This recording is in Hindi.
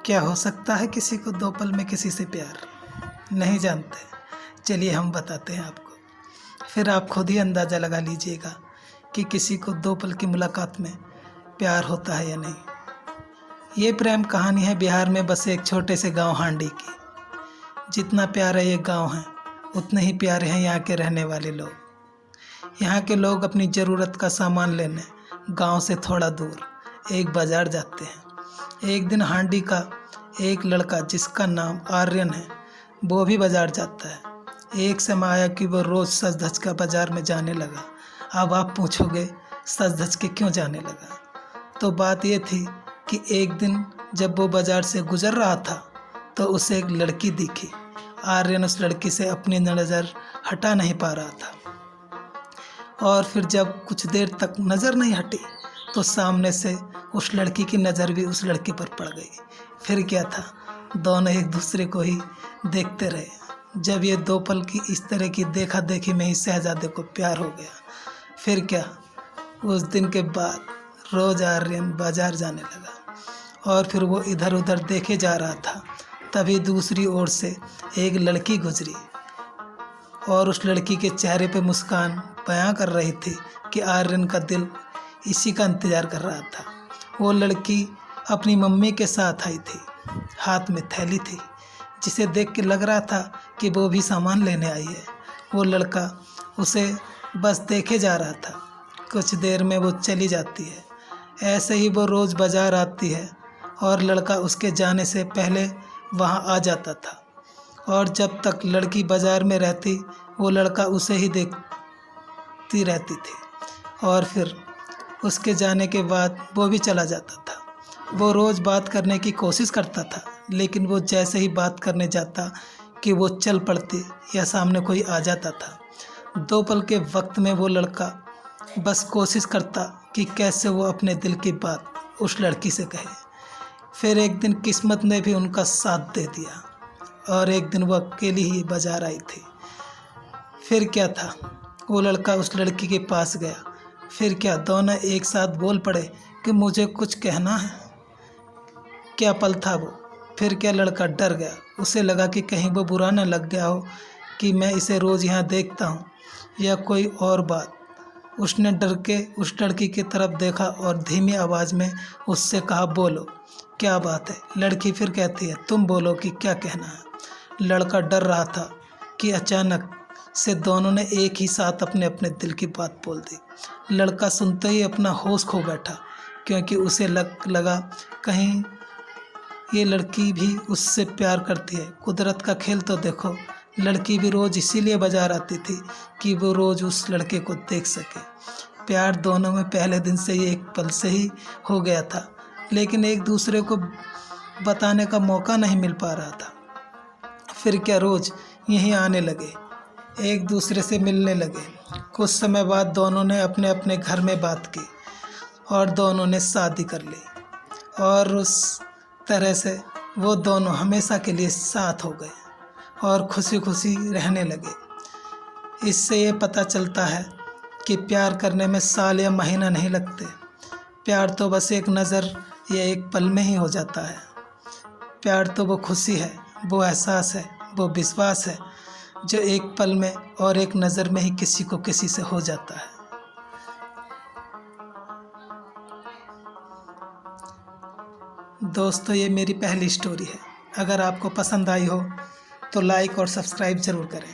क्या हो सकता है किसी को 2 पल में किसी से प्यार? नहीं जानते? चलिए हम बताते हैं आपको, फिर आप खुद ही अंदाज़ा लगा लीजिएगा कि किसी को 2 पल की मुलाकात में प्यार होता है या नहीं। ये प्रेम कहानी है बिहार में बसे एक छोटे से गांव हांडी की। जितना प्यारा ये गांव है उतने ही प्यारे हैं यहाँ के रहने वाले लोग। यहाँ के लोग अपनी ज़रूरत का सामान लेने गांव से थोड़ा दूर एक बाज़ार जाते हैं। एक दिन हांडी का एक लड़का जिसका नाम आर्यन है वो भी बाज़ार जाता है। एक समय आया कि वो रोज़ सज धज का बाज़ार में जाने लगा। अब आप पूछोगे सज धज के क्यों जाने लगा? तो बात ये थी कि एक दिन जब वो बाज़ार से गुज़र रहा था तो उसे एक लड़की दिखी। आर्यन उस लड़की से अपनी नज़र हटा नहीं पा रहा था और फिर जब कुछ देर तक नज़र नहीं हटी तो सामने से उस लड़की की नज़र भी उस लड़के पर पड़ गई। फिर क्या था, दोनों एक दूसरे को ही देखते रहे। जब ये 2 पल की इस तरह की देखा देखी में ही शहजादे को प्यार हो गया। फिर क्या, उस दिन के बाद रोज़ आर्यन बाज़ार जाने लगा और फिर वो इधर उधर देखे जा रहा था। तभी दूसरी ओर से एक लड़की गुजरी और उस लड़की के चेहरे पे मुस्कान बयां कर रही थी कि आर्यन का दिल इसी का इंतज़ार कर रहा था। वो लड़की अपनी मम्मी के साथ आई थी, हाथ में थैली थी, जिसे देख के लग रहा था कि वो भी सामान लेने आई है। वो लड़का उसे बस देखे जा रहा था। कुछ देर में वो चली जाती है। ऐसे ही वो रोज़ बाज़ार आती है और लड़का उसके जाने से पहले वहाँ आ जाता था और जब तक लड़की बाज़ार में रहती वो लड़का उसे ही देखती रहती थी और फिर उसके जाने के बाद वो भी चला जाता था। वो रोज़ बात करने की कोशिश करता था, लेकिन वो जैसे ही बात करने जाता कि वो चल पड़ती या सामने कोई आ जाता था। 2 पल के वक्त में वो लड़का बस कोशिश करता कि कैसे वो अपने दिल की बात उस लड़की से कहे। फिर एक दिन किस्मत ने भी उनका साथ दे दिया और एक दिन वो अकेली ही बाज़ार आई थी। फिर क्या था, वो लड़का उस लड़की के पास गया। फिर क्या, दोनों एक साथ बोल पड़े कि मुझे कुछ कहना है। क्या पल था वो। फिर क्या, लड़का डर गया। उसे लगा कि कहीं वो बुरा न लग गया हो कि मैं इसे रोज़ यहाँ देखता हूँ या कोई और बात। उसने डर के उस लड़की की तरफ देखा और धीमी आवाज़ में उससे कहा, बोलो क्या बात है। लड़की फिर कहती है, तुम बोलो कि क्या कहना है। लड़का डर रहा था कि अचानक से दोनों ने एक ही साथ अपने अपने दिल की बात बोल दी। लड़का सुनते ही अपना होश खो बैठा, क्योंकि उसे लगा कहीं ये लड़की भी उससे प्यार करती है। कुदरत का खेल तो देखो, लड़की भी रोज़ इसीलिए बाज़ार आती थी कि वो रोज़ उस लड़के को देख सके। प्यार दोनों में पहले दिन से ही एक पल से ही हो गया था, लेकिन एक दूसरे को बताने का मौका नहीं मिल पा रहा था। फिर क्या, रोज़ यहीं आने लगे, एक दूसरे से मिलने लगे। कुछ समय बाद दोनों ने अपने अपने घर में बात की और दोनों ने शादी कर ली और उस तरह से वो दोनों हमेशा के लिए साथ हो गए और खुशी खुशी रहने लगे। इससे ये पता चलता है कि प्यार करने में साल या महीना नहीं लगते। प्यार तो बस एक नज़र या एक पल में ही हो जाता है। प्यार तो वो खुशी है, वो एहसास है, वो विश्वास है जो एक पल में और एक नज़र में ही किसी को किसी से हो जाता है। दोस्तों, ये मेरी पहली स्टोरी है। अगर आपको पसंद आई हो तो लाइक और सब्सक्राइब ज़रूर करें।